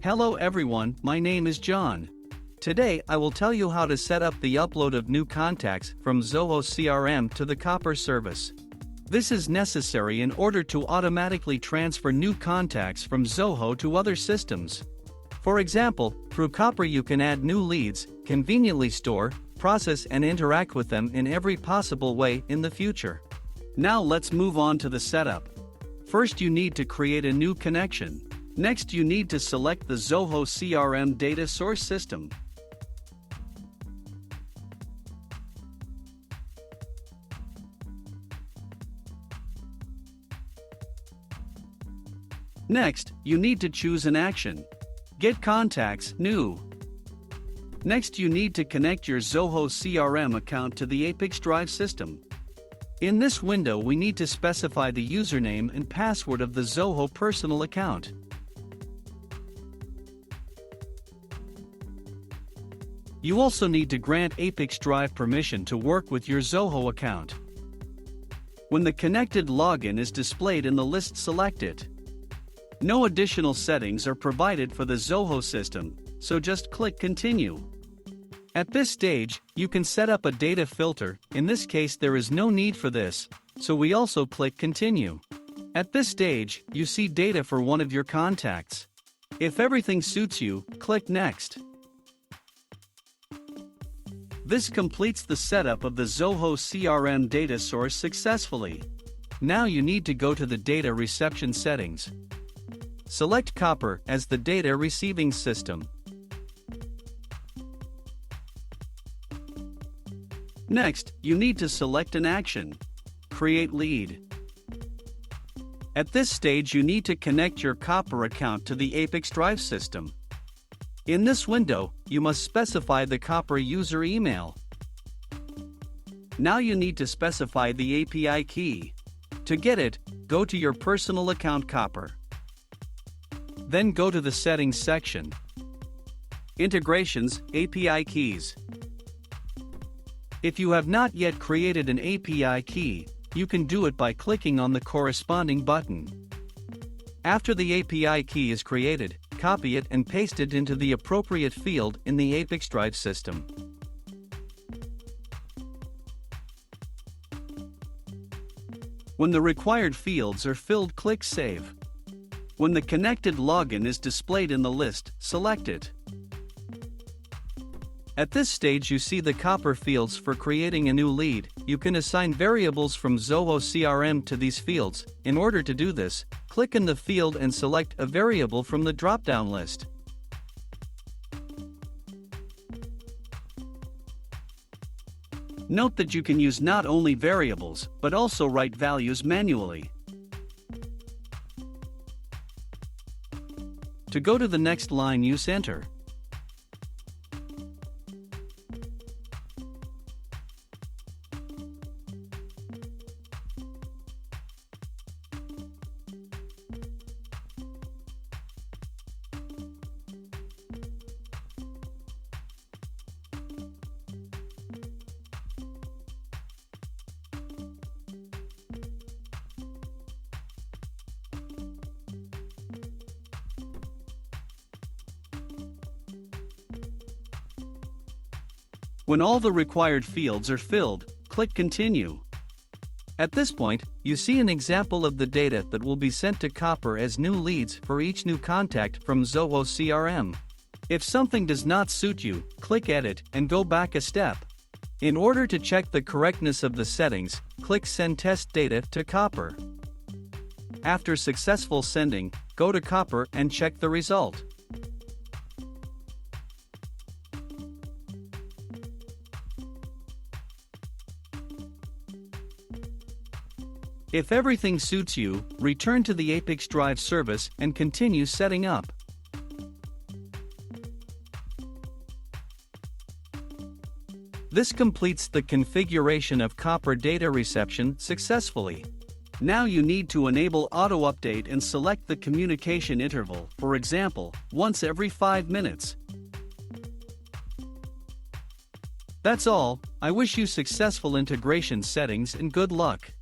Hello everyone, my name is John. Today I will tell you how to set up the upload of new contacts from Zoho CRM to the Copper service. This is necessary in order to automatically transfer new contacts from Zoho to other systems. For example, through Copper you can add new leads, conveniently store, process and interact with them in every possible way in the future. Now let's move on to the setup. First you need to create a new connection. Next you need to select the Zoho CRM data source system. Next, you need to choose an action. Get contacts, new. Next you need to connect your Zoho CRM account to the ApiX-Drive system. In this window we need to specify the username and password of the Zoho personal account. You also need to grant ApiX-Drive permission to work with your Zoho account. When the connected login is displayed in the list, select it. No additional settings are provided for the Zoho system, so just click Continue. At this stage, you can set up a data filter. In this case there is no need for this, so we also click Continue. At this stage, you see data for one of your contacts. If everything suits you, click Next. This completes the setup of the Zoho CRM data source successfully. Now you need to go to the data reception settings. Select Copper as the data receiving system. Next, you need to select an action. Create lead. At this stage you need to connect your Copper account to the ApiX-Drive system. In this window, you must specify the Copper user email. Now you need to specify the API key. To get it, go to your personal account Copper. Then go to the Settings section. Integrations, API keys. If you have not yet created an API key, you can do it by clicking on the corresponding button. After the API key is created, copy it and paste it into the appropriate field in the ApiX-Drive system. When the required fields are filled, click Save. When the connected login is displayed in the list, select it. At this stage you see the Copper fields for creating a new lead. You can assign variables from Zoho CRM to these fields. In order to do this, click in the field and select a variable from the drop-down list. Note that you can use not only variables, but also write values manually. To go to the next line, use Enter. When all the required fields are filled, click Continue. At this point, you see an example of the data that will be sent to Copper as new leads for each new contact from Zoho CRM. If something does not suit you, click Edit and go back a step. In order to check the correctness of the settings, click Send Test Data to Copper. After successful sending, go to Copper and check the result. If everything suits you, return to the ApiX-Drive service and continue setting up. This completes the configuration of Copper data reception successfully. Now you need to enable auto update and select the communication interval, for example, once every 5 minutes. That's all. I wish you successful integration settings and good luck.